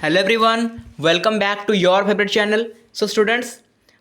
Hello everyone, welcome back to your favorite channel. So students,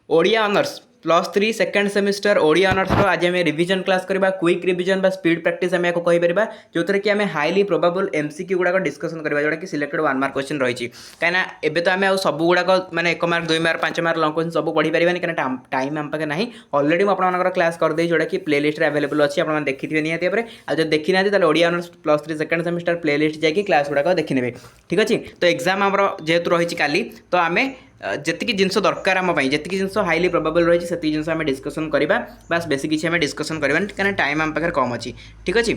Odia honours +3 second semester Odia honours आज आम revision class करवा quick revision बा speed practice आम कहीपर जो थी कि आम हाईली प्रोबेबल एमसीक्यू गुड़ाक डिस्कसन करवा जोटा कि सिलेक्टेड 1 मार्क क्वेश्चन रही कहीं एबे तो आम सब गुड़ाक मैंने 1 mark 2 mark 5 mark long question सब पढ़ी पारे कहीं टाइम आम पाखे ना अलरेडी मुझे क्लास करदे जोटा कि प्ले लिस्ट अवेलेबल अच्छी आप देखिए निहती भाव आज जब देखी ना Odia honours +3 second semester play list जाकि क्लास गुड़ाक देखने ठीक अच्छे। तो एग्जाम आम जेहेतु रही काली तो आम जी जिन दरकार आम जी जिन हाईली प्रोबेबल रही से जिन आम डिस्कसन करवा बास बेसी किसी आम डिस्कसन करवा कहीं टाइम आम पाखे कम अच्छी ठीक अच्छे।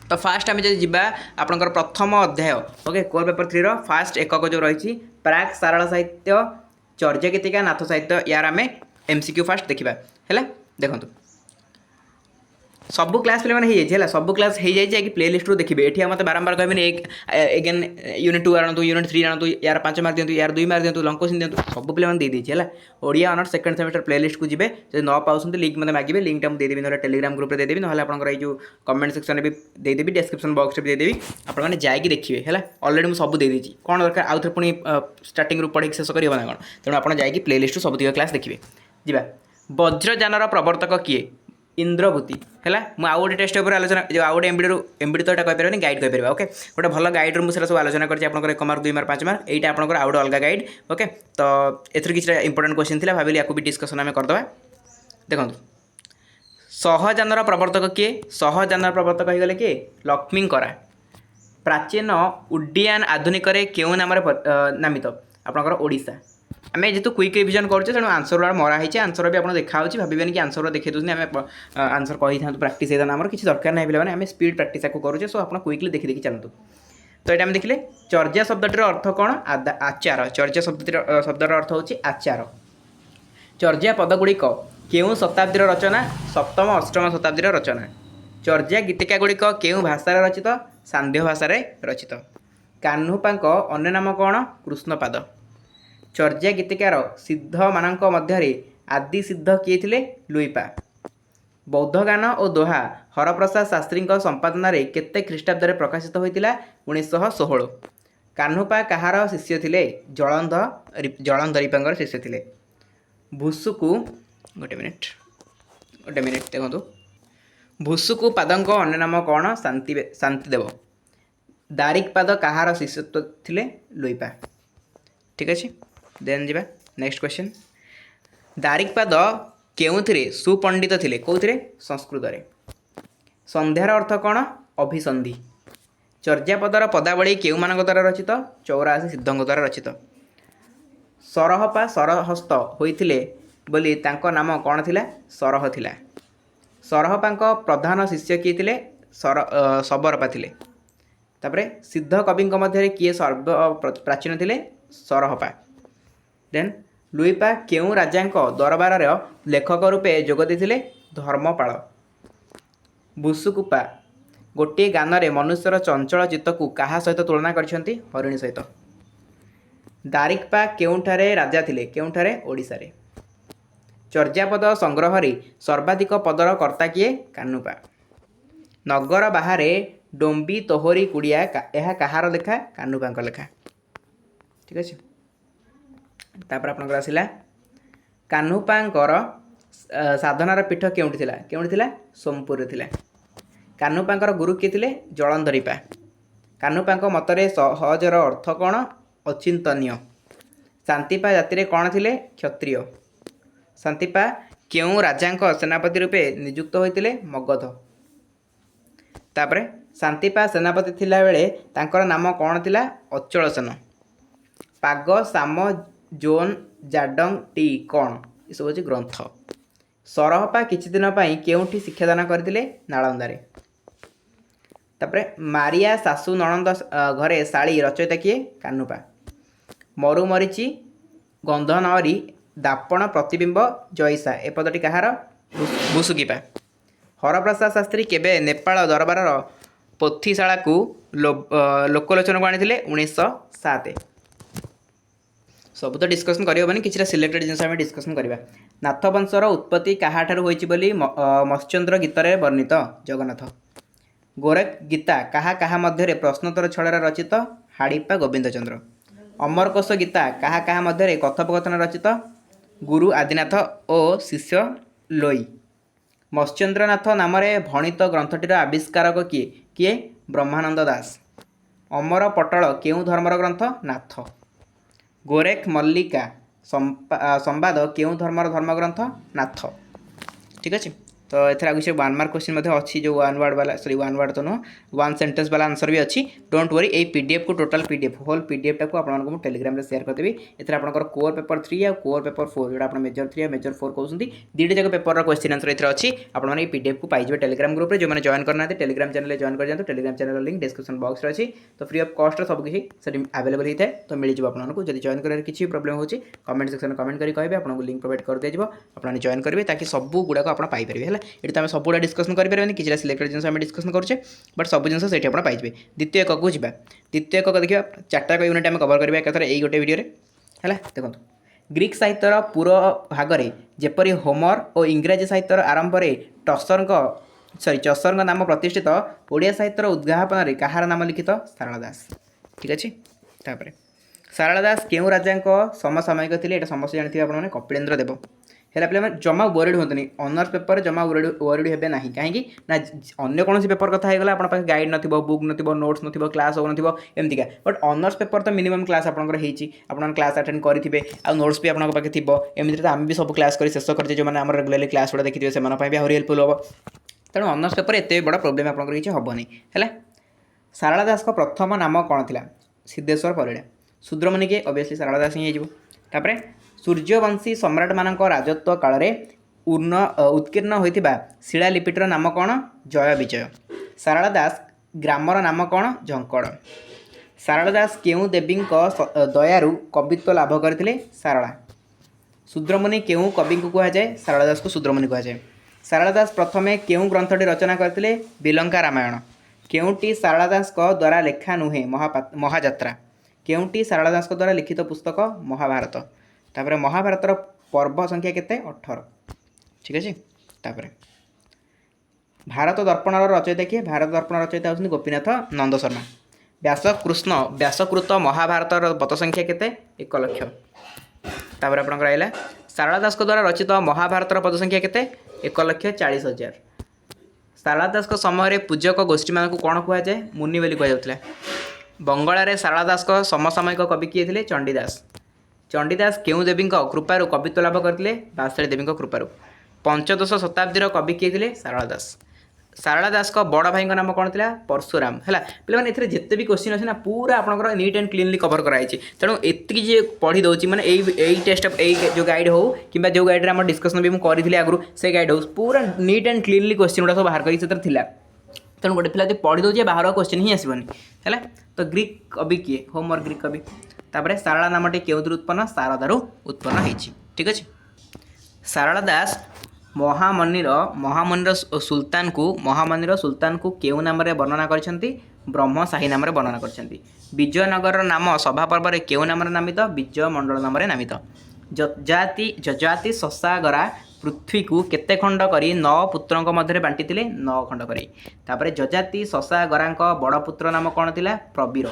तो फास्ट आम जब जा आपंकर प्रथम अध्याय ओके कोर पेपर 3 फास्ट एकक जो रही प्राक सारला साहित्य चर्या गीतिका नाथ साहित्य यार आम एमसीक्यू फास्ट देखा है देखो सबू क्लास पे सब क्लास हो जाए कि प्ले लिस्ट देखिए ये मत बारंबार कहबे एक एगेन यूनिट 2 आणतु यूनिट 3 आणतु यार 5 मार्क दिंतु यार 2 मार्क दिंतु लंग क्वेश्चन दिंतु सब पे देदेजी है Odia honours second semester play list को जी जो न पाँच लिंक मतलब मागे लिंकटा मुझे देदेवी ना टेलीग्राम ग्रुप में देदेवी ना आपंकर जो कमेंट सेक्शन भी देदेवी डिस्क्रिप्शन बॉक्स में देदेवी आपने जाकि देखिए है अलरेडी मुझे सब देदेजी कौन दरकार आउ थे पुणी स्टार्टिंग रू पढ़ी शेष कर कौन तेणु आप जाकि प्ले लिस्ट सब क्लास देखिए जी वज्रयानर प्रवर्तक किए इंद्रभूति है मुझे आउ गोटे टेस्ट पेपर आलोचना जो आउ गोटे एमबीडी तो यहाँ कहीपर गाइड कहीपर ओके गोटे भल गाइड मुझे सब आलोचना कर 1 मार्क 2 मार्क 5 मार्क यहाँ आपंकर आउ गोटे अलग गाइड ओके। तो एथर किसी इंपोर्टेंट क्वेश्चन था भाविली या डिस्कसन आम करदे देखो सहजानर प्रवर्तक किए सहजानर प्रवर्तक हो गले किए लक्ष्मीकरा प्राचीन उड्डीयान आधुनिक क्यों नाम नामित आपंकर ओडिशा आम जेहतु क्विक रिविजन करें तेणु आंसर गुड़ा मराही आंसर भी आप देखा भावेनि कि आंसर देखते दूसरी आम आंसर कही था प्राक्ट होता आम किसी दरकार ना पे आम स्पीड प्राक्ट करुचे सो आप क्विकली देखी देखी चलतु। तो ये देखिले चर्या शब्दटर अर्थ कौन आचार चर्या शब्दर अर्थ हूँ आचार चर्या पदगुड़िक केउं शताब्दीर रचना सप्तम अष्टम शताब्दीर रचना चर्या गीतिका गुड़िक केउं भाषार रचित सांध्य भाषा रचित कान्हुपांक अन्य नाम कौन कृष्णपाद चर्या गीतिकार सिद्ध मानक मध्य आदि सिद्ध किए थे लुईपा बौद्ध गान और दोहा हरप्रसाद शास्त्री संपादन केते ख्रीष्टाब्द प्रकाशित होता 1916 कान्हुपा कहार शिष्य थे जलंधरीपा शिष्य थे भुसुकु गोटे मिनिट देखो भुसुकु पादक अन्य नाम कौन शांतिदेव दारिकपाद कहार शिष्य थे लुईपा ठीक अच्छे। देन जी नेक्स्ट क्वेश्चन दारिकपाद केउथिरे सुपंडित थिले कौथिरे संस्कृत रे संध्यार अर्थ कौन अभिसंधि चर्यापदर पदावली केउ मानक द्वारा रचित 84 सिद्धों द्वारा रचित सरहपा सरहस्त होइथिले बोली तांको नाम कौन थिला सरह थिला सरहपांक प्रधान शिष्य किए थिले सबरपा थिले तापरे सिद्ध कविंक मध्य किए सर्व प्राचीन थिले सरहपा देन लुईपा केउं राजांक दरबार लेखक रूपे जोग देथिले धर्मपाल भुसुकुपा गोटे गान रे मनुष्यर चंचल चित्त को कहा सहित तुलना करछंती हरिणी सहित दारिकपा केउंठारे राजा थिले केउंठारे ओडिशा रे चर्यापद संग्रह रे सर्वाधिक पदर कर्ता किए कान्हुपा नगर बाहरे डोंबी तोहरी कुड़िया यह कहार लेखा कान्हुपांक लेखा ठीक अच्छे। तापर आपनकर आसिला कान्हुपांकर साधनार पीठ केउंठी थिला सोमपुर थिला कान्हुपांकर गुरु किए थिले जलंधरीपा कान्हुपांक मतरे सहजर अर्थ कौन अचिंतनीय शांतिपा जाति कौन थिले क्षत्रिय शांतिपा केउं राजांक सेनापति रूपे नियुक्त होइतिले मगध तापरे शांतिपा सेनापति थिला बेले तांकर नाम कौन थिला अचल सेन पाग साम जोन जाडंग टी कौन ये सब हूँ ग्रंथ सरहपा किछि दिन केउठी शिक्षादान करते नालंदा तापरे मारिया सासु नणंद घरे शाली रचयिता किए कान्हुपा मरुमरीचि गंध नरी दापण प्रतिबिंब जयसा ए पदटी कहार भुसुकीपा हरप्रसाद शास्त्री केबे नेपाल दरबार पोथीशाला को लोकलोचन को आनी 1907 सब तो डिस्कसन करनी कि सिलेक्टेड जिन डिस्कसन करवा नाथवंशर उत्पत्ति कहाठार होइछि बोली मत्स्येन्द्र गीत वर्णित जगन्नाथ गोरख गीता कहा कहा मध्य प्रश्नोत्तर छड़ा रचित हाड़िप्पा गोविंद चंद्र अमरकोश गीता काहा काहा मध्य कथोपकथन रचित गुरु आदिनाथ और शिष्य लोई। मत्स्येन्द्रनाथ नाम भणित ग्रंथटिर आविष्कारक किए किए ब्रह्मानंद दास। अमर पटल केउं धर्मर ग्रंथ नाथ। गोरेख मल्लिका संवाद केउं धर्मर धर्मग्रंथ नाथ। ठीक अच्छे तो एथर आगे वन मार्क क्वेश्चन अच्छी जो वन वर्ड वाला सॉरी वन वर्ड तो नुह वन सेंटेंस वाला आंसर भी अच्छी डोंट वरी ए पीडीएफ को टोटल पीडीएफ होल पीडीएफ टाक आपको टेलीग्राम में शेयर करदेवी एथर आपंकर कोर पेपर 3 और कोर पेपर 4 जो आप मेजर 3 और मेजर 4 कहते दुईटा जाक पेपर क्वेश्चन आंसर एथर अच्छी आपने पीडीएफ को पाइबे टेलीग्राम ग्रुप में जो मैंने जॉइन करना टेलीग्राम चैनल जॉइन कर जाते Telegram channel link description box में अच्छी तो फ्री ऑफ कॉस्ट सब किसी अवेलेबल होता है तो मिल जाए आपको जब जॉइन कर किसी प्रोब्लेम हो कमेंट सेक्शन में कमेंट करेंगे आपको लिंक प्रोवाइड कर दिया आपने जॉइन करेंगे ताकि सब गुड़ाक आप पाइपर है ये तो आम सब गुड़ा डिस्कसन करें किसी सिलेक्टेड जिन आम डिस्कसन करें बट सब जिन से आप पाइबे द्वितीय एक को जावा द्वितीय एक देखिए चार्टा यूनिट आम कवर करा एक यही गोटे भिडियो है देखो ग्रीक साहित्यर पूर्व भाग में जेपरी होमर और इंग्राजी साहित्यर आरंभ में चसर नाम प्रतिष्ठित ओडिया साहित्यर उद्घापन कहार नाम लिखित सारला दास। ठीक अच्छे तापर सारला दास केउं राजा समसामयिक थे ये समस्त जानते हैं आपने कपिलेन्द्र देव है पे जमा वरिड होतनी ऑनर्स पेपर जमा वरिड हे ना कहीं ना अन्य कौन पेपर कथा होगा आप गाइड न बुक न नोट्स न क्लास हो एमतीका बट ऑनर्स पेपर तो मिनिमम क्लास आपन क्लास अटेंड करेंगे आ नोट्स भी आपके पाखे थी एमती तो आम भी सब क्लास कर शेष करते जो मैंने रेगुलरली क्लास गुड़ा देखिए से भी आहरी हेल्पफुल हम तेणु ऑनर्स पेपर एत बड़ा प्रोब्लेम आप किसी हेनी है। सारला दास प्रथम नाम कौन थी सिद्धेश्वर परिड़ा शूद्रमणि के ऑब्वियसली सारला दास ही होपर सूर्यवंशी सम्राट मानक राजत्व काल उत्कीर्ण होता शिलालिपिटर नाम कौन जय विजय। सारला दास ग्रामर नाम कौन झंकड़। सारला दास केउं देवी दयारु कवित्व लाभ करते सारला। शूद्रमुनि केउं कवि को कहुए सारला दास को शूद्रमुनि कहुए। सारला दास प्रथमे केउं ग्रंथटी रचना करते बिलंका रामायण। केउंटी सारला दास द्वारा लेखा नुहे महाजात्रा। केउंटी सारला दास द्वारा लिखित पुस्तक महाभारत। तापर महाभारतर पर्व संख्या केते 18। ठीक अच्छे तापर भारत दर्पणर रचयिता किए भारत दर्पण रचयिता होती गोपीनाथ नंद शर्मा। व्यासकृत महाभारतर पद संख्या केते 1 लाख। तापर आपन रहा सारला दास द्वारा रचित महाभारतर पद संख्या केते 1,40,000। सारला दास समय पूजक गोष्ठी मान कौन कहुए मुनि बोली कहुला। बंगाल सारला दास समसामयिक कवि किए थे चंडीदास। चंडीदास केउं देवी कृपार कवित्व लाभ करते बासळी देवी कृपार। पंचदश शताब्दीर कवि किए थे सारला दास। सारला दास बड़ भाई नाम कौन था परशुराम है पे ए जिते भी क्वेश्चन अच्छे ना पूरा आपंकर नीट एंड क्लीनली कवर कराई तेणु एति जी पढ़ी दूसरी मैंने यही टेस्ट जो गाइड हो कि जो गाइड में डिस्कसन भी करी आगु से गाइड हो पूरा नीट एंड क्लीनली क्वेश्चन गुड़ा सब बाहर कर तेणु गोटे पिला पढ़ी दूसरे बाहर क्वेश्चन ही आसबनी है। तो ग्रीक कवि किए होमर ग्रीक कवि। तापर सारला नामटी केउथुर उत्पन्न शारदारू उत्पन्न होती। ठीक अच्छे सारला दास महामनिर सुल्तान को केउ नाम वर्णना करछंती ब्रह्मशाही नाम वर्णना करछंती। विजयनगर नाम सभा पर्व में केउ नाम नामित विजय मंडल नाम नामित। जजाति शशागरा पृथ्वी को केते खंड करी 9 पुत्रों मध्य बांटी 9 खंड करी। तापर जजाति शशागरा बड़ पुत्र नाम कौन थिला प्रवीर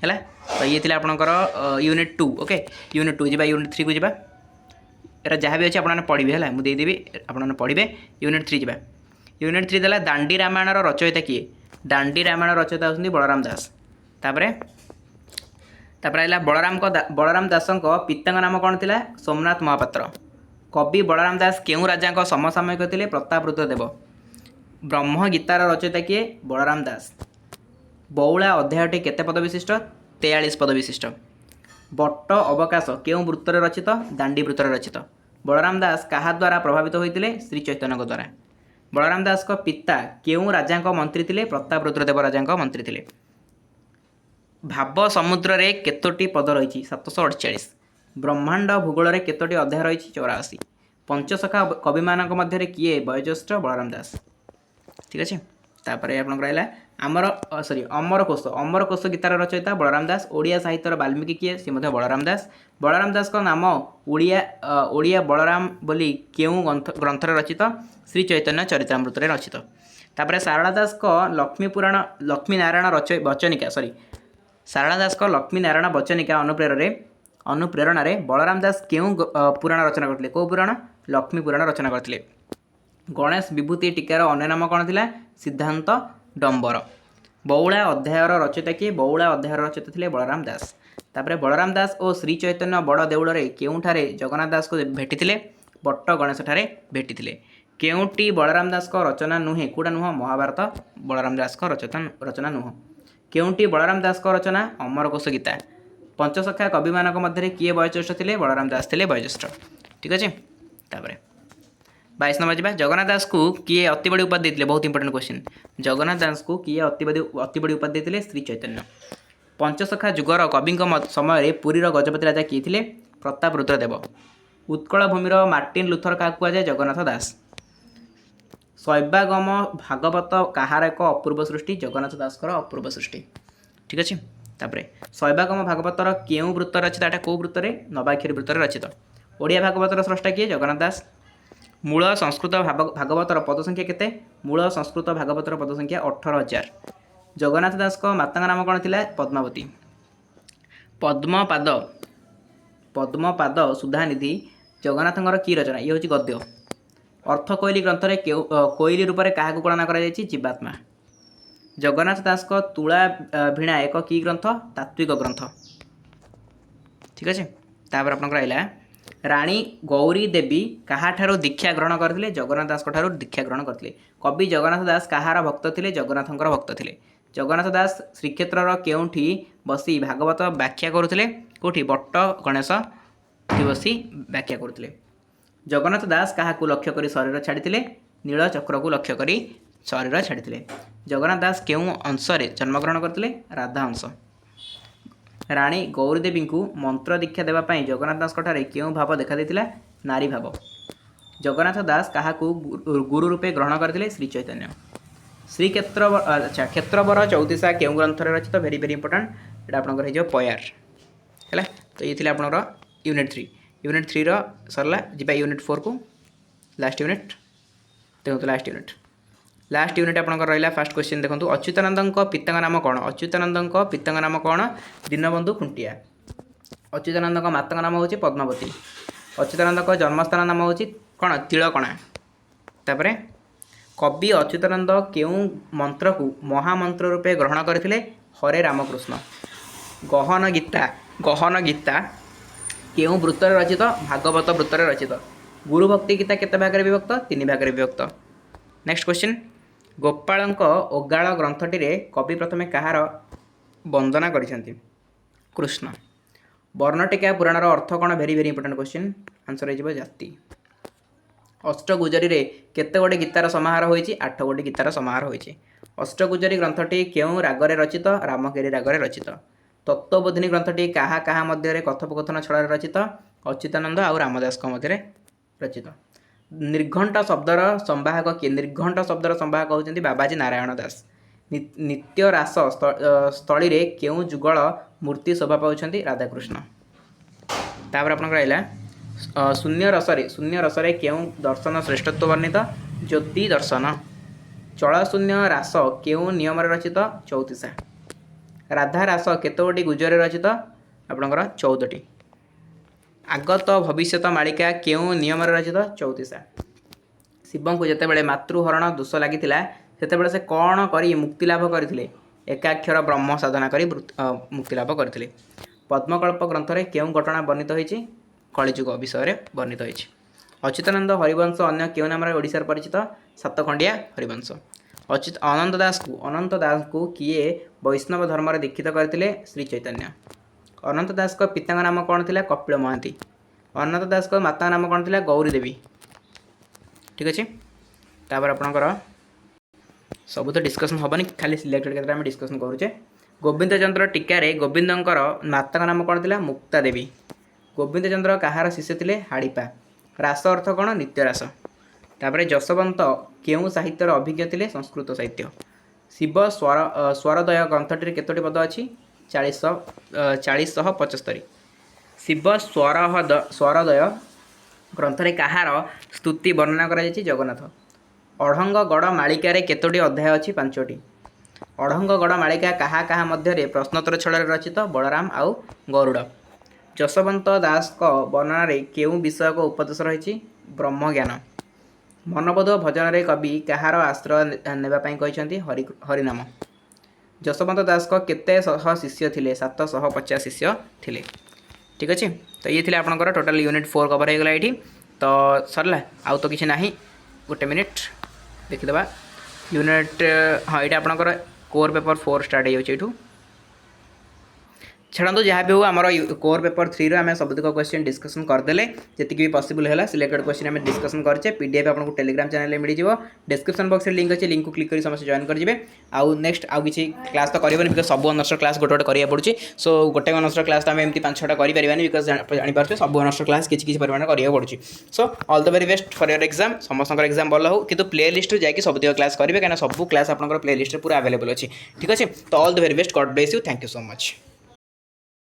है। तो ये थी आपंकर यूनिट 2 ओके यूनिट 2 जी यूनिट 3 को जावा यार जहाँ भी अच्छे आपने पढ़े है मुझे देदेवी आपने पढ़े यूनिट 3 जावा। यूनिट 3 देला दांडी रामायण रचयिता किए दांडी रामायण रचयिता होती बलराम दास। तापर बलराम दास पिता नाम कौन था सोमनाथ महापात्र। कवि बलराम दास केउं राजा समसामयिक थे प्रतापरुद्र देव। ब्रह्म गीतार रचयिता किए बलराम दास। बौला अध्यायटी केते पद विशिष्ट 43 पद विशिष्ट। बट्ट अवकाश केउं वृत्तर रचित दांडी वृत्तर रचित। बलराम दास कहा द्वारा प्रभावित होते श्री चैतन्य द्वारा। बलराम दास पिता केउं राजा मंत्री थे प्रतापरुद्र देव राजा मंत्री थे। भाव समुद्र रे केतोटी पद रही 748। ब्रह्मांड भूगोल रे केतोटी अध्याय रही 84। पंचसखा कवि मानक मध्य किए वयोज्येष्ठ बलराम दास। ठीक अच्छे तापर आपन रहा आमर अमरकोश गीतार रचयिता बलराम दास। ओडिया साहित्यर वाल्मीकि किए सी बलराम दास। बलराम दास नाम ओडिया बलराम बोली केउं ग्रंथर रचित श्री चैतन्य चरितामृत रचित। तापर सारला दास लक्ष्मी नारायण वचनिका सारला दास को लक्ष्मी नारायण बचनिका अनुप्रेरण बलराम दास क्यों पुराण रचना करते? कौ पुराण? लक्ष्मी पुराण रचना करते। गणेश विभूति टीकार अन्य नाम कौन थिला? सिद्धांत डंबर। बौला अध्यायर रचयिता किए? बौला अध्यायर रचयिता थिले बलराम दास। तापर बलराम दास और श्री चैतन्य बड़ देउल केउठारे जगन्नाथ दास को भेटिथिले? बट्ट गणेश ठारे भेटिथिले। केउटी बलराम दास को रचना नुहे? कौटा नुह? महाभारत बलराम दास को रचना नुह। केउटी बलराम दास को रचना? अमरकोश गीता। पंचसखा कवि मान मध्य किए वयोज्येष्ठ थे? बलराम दास थे वयोज्येष्ठ। ठीक अच्छे। तापर 22 नंबर जा। जगन्नाथ दास को किए अति बड़ी उपाधि देते? बहुत इंपोर्टेंट क्वेश्चन। जगन्नाथ दास को किए अति बड़ी उपाधि देते? श्री चैतन्य। पंचसखा जुगर कवि समय पुरीर गजपति राजा किए थे? प्रताप रुद्रदेव। उत्कल भूमिर मार्टिन लुथर क्या कहुए? जगन्नाथ दास। शैवागम भागवत कहार एक अपूर्व सृष्टि? जगन्नाथ दास अपूर्व सृष्टि। ठीक अच्छे। तापर शैवागम भागवतर क्यों वृत्त रचित? एटा कौ वृत्तर? नवाक्षरी वृत्तर रचित। ओडिया भागवतर स्रष्टा किए? जगन्नाथ दास। मूल संस्कृत भागवतर पद संख्या केते? मूल संस्कृत भागवतर पद संख्या 18,000। जगन्नाथ दास को माता नाम कौन थिला? पद्मावती। पद्मपाद सुधानिधि जगन्नाथंकर की रचना? ये हूँ गद्य। अर्थ कोइली ग्रंथ रे कोइली रूप में क्या गणना कर जीवात्मा। जगन्नाथ दास को तुला भिणा एक की ग्रंथ? तात्विक ग्रंथ। ठीक अच्छे। तापर आपन रहा राणी गौरी देवी कहाठारू दीक्षा ग्रहण करते? जगन्नाथ दास ठारू दीक्षा ग्रहण करते। कवि जगन्नाथ दास कहार भक्त थे? जगन्नाथंकर भक्त थे। जगन्नाथ दास श्रीक्षेत्र केउठी बसी भागवत व्याख्या करुले? कौटी? बट्ट गणेश बसी व्याख्या करुले। जगन्नाथ दास क्या लक्ष्य कर शरीर छाड़ी? नीलचक्र को लक्ष्य कर शरीर छाड़ी। जगन्नाथ दास क्यों अंश जन्मग्रहण करते? राधा अंश। राणी गौरीदेवी को मंत्र दीक्षा देवाई जगन्नाथ दास क्यों भाव देखा देता? नारी भाव। जगन्नाथ दास क्या गुरु रूपे ग्रहण करते? श्री चैतन्य। श्रीक्षेत्र क्षेत्रवर 34 क्यों ग्रंथ रचित? Very very important. यहाँ आपंकर हो पयार है। तो ये थी आपंकर यूनिट 3। यूनिट 3 सरला जी यूनिट 4 को लास्ट यूनिट देखो। लास्ट यूनिट आपंकर रहा फास्ट क्वेश्चन देखो। अच्युतानंद पिता नाम कौन? अच्युतानंद पिता नाम कौन? दीनबंधु खुंटिया। अच्युतानंद माता नाम हूँ पद्मावती। अच्युतानंद जन्मस्थान नाम हूँ कौन? तिलकणा। तापर कवि अच्युतानंद क्यों मंत्र को महामंत्र रूपे ग्रहण करते? हरे रामकृष्ण। गहन गीता क्यों वृत्तर रचित? भागवत वृत्तर रचित। गुरुभक्ति गीता केते भाग विभक्त? 3 भाग विभक्त। Next question. गोपाल ओगाल ग्रंथटी कवि प्रथमे कहार वंदना करिसेंति? कृष्ण। वर्णटिका पुराणर अर्थ कौन? Very very important question. Answer हो जाति। अष्टगुजरी रे केते गोटे गीतार समाहार होइछि? 8 गोटे गीतार समाहार होइछि। अष्टगुजरी ग्रंथटी क्यों रागरे रचित? रामकेरी रागरे रचित। तत्वबोधिनी ग्रंथटी कहा कहा मध्य कथोपकथन छड़ा रचित? अच्युतानंद और रामदास मध्य रचित। निर्घंट शब्दर संवाहक किए? निर्घंट शब्दर संवाहक होती बाबाजी नारायण दास। नित्य रास स्थली रे क्यों जुगल मूर्ति शोभा पाउछंती? राधाकृष्ण। तापर आपन रहा शून्य रसरे क्यों दर्शन श्रेष्ठत्व वर्णित? ज्योति दर्शन। चल शून्य रास क्यों नियम रचित? 34। राधा रास केतोटी गुजर रचित? आपणकर 14टी। आगत भविष्यत मालिका क्यों नियम रचित? 34। शिव को जितेबाला मातृहरण दोष लगी से कौन करी मुक्तिलाभ करते? एकाक्षर ब्रह्म साधना करी मुक्तिलाभ करते। पद्मकल्प ग्रंथ में क्यों घटना वर्णित होती? कलिजुग विषय वर्णित होती। अच्युतानंद हरिवंश अन्य क्यों नाम ओडिशार परिचित? सातखंडिया हरिवंश। अनंत दास को किए वैष्णव धर्म दीक्षित करते? श्री चैतन्य। अनंत दास को पिता नाम कौन थिला? कपिल महांती। अनंत दास को माता नाम कौन थिला? गौरी देवी। ठीक अच्छे। तापर आपणकर सब तो डिस्कसन हेनी, खाली सिलेक्टेड क्षेत्र में डिस्कसन करुचे। गोविंद चंद्र टीकार गोविंदर माता नाम कौन थिला? मुक्ता देवी। गोविंद चंद्र कहार शिष्य थे? हाड़ीपा। रास अर्थ कौन? नित्य रास। तापर जशवंत क्यों साहित्यर अभिज्ञ थे? संस्कृत साहित्य। शिव स्वरदय ग्रंथटी केतोटी पद अच्छी? 4075। शिव स्वरदय ग्रंथ में कहार स्तुति वर्णना कर? जगन्नाथ। अढ़ंगगढ़ मालिकार केतोटी अध्याय अच्छी? 5टी। ଅଢ଼ଙ୍ଗଗଡ଼ ମାଳିକା କାହା କାହା ମଧ୍ୟରେ ପ୍ରଶ୍ନୋତ୍ତର ଛଳରେ ରଚିତ? ବଳରାମ ଆଉ ଗରୁଡ଼। ଯଶୋବନ୍ତ ଦାସଙ୍କ ବର୍ଣ୍ଣନାରେ କେଉଁ ବିଷୟକ ଉପଦେଶ ରହିଛି? ବ୍ରହ୍ମଜ୍ଞାନ। ମନବୋଧ ଭଜନରେ କବି କାହାର ଆଶ୍ରୟ ନେବା ପାଇଁ କହିଛନ୍ତି? ହରିନାମ। ଯଶୋବନ୍ତ ଦାସଙ୍କ କେତେ ଶହ ଶିଷ୍ୟ ଥିଲେ? 750 ଶିଷ୍ୟ ଥିଲେ। ଠିକ୍ ଅଛି, ତ ଇଏ ଥିଲେ ଆପଣଙ୍କର ଟୋଟାଲ୍ ୟୁନିଟ୍ 4 କଭର୍ ହେଇଗଲା ଏଇଠି। ତ ସରିଲା, ଆଉ ତ କିଛି ନାହିଁ। ଗୋଟେ ମିନିଟ୍ ଦେଖିଦେବା। ୟୁନିଟ୍ ହଁ ଏଇଟା ଆପଣଙ୍କର କୋର୍ ପେପର୍ 4 ଷ୍ଟାର୍ଟ ହେଇଯାଉଛି ଏଇଠୁ। ଛାଡ଼ନ୍ତୁ, ଯାହା ବି ହେଉ ଆମର କୋର୍ ପେପର୍ 3 ଆମେ ସବୁତକ କ୍ୱେଶ୍ଚିନ୍ ଡିସ୍କସନ୍ କରିଦେଲେ, ଯେତିକି ବି ପସିବଲ୍ ହେଲା ସିଲେକ୍ଟେଡ୍ କ୍ୱେଶ୍ଚିନ୍ ଆମେ ଡିସ୍କସନ୍ କରିଛେ। PDF ଆପଣଙ୍କୁ ଟେଲିଗ୍ରାମ ଚ୍ୟାନେଲରେ ମିଳିଯିବ। ଡେସ୍କ୍ରିପ୍ସନ୍ ବକ୍ସରେ ଲିଙ୍କ୍ ଅଛି, ଲିଙ୍କ୍କୁ କ୍ଲିକ୍ କରି ସମସ୍ତେ ଜଏନ୍ କରିଯିବେ। ଆଉ ନେକ୍ସଟ ଆଉ କିଛି କ୍ଲାସ୍ ତ କରିବନି, ବିକଜ୍ ସବୁ ଅନର୍ସର କ୍ଲାସ୍ ଗୋଟେ ଗୋଟେ କରିବାକୁ ପଡ଼ୁଛି। ସୋ ଗୋଟେ ଅନର୍ସର କ୍ଲାସ୍ ତ ଆମେ ଏମିତି 5-6ଟା କରିପାରିବାନି, ବିକଜ୍ ଜାଣିପାରୁଛେ ସବୁ ଅନର୍ସର କ୍ଲାସ୍ କିଛି କିଛି ପରିମାଣରେ କରିବାକୁ ପଡ଼ୁଛି। So all the very best for your exam. ସମସ୍ତଙ୍କର ଏକ୍ଜାମ୍ ଭଲ ହଉ, କିନ୍ତୁ ପ୍ଲେ ଲିଷ୍ଟରୁ ଯାଇକି ସବୁତକ କ୍ଲାସ୍ କରିବେ, କାହିଁକିନା ସବୁ କ୍ଲାସ୍ ଆପଣଙ୍କର ପ୍ଲେ ଲିଷ୍ଟରେ ପୁରା ଆଭେଲେବଲ୍ ଅଛି। ଠିକ୍ ଅଛି, ତ all the very best. God bless you. Thank you so much.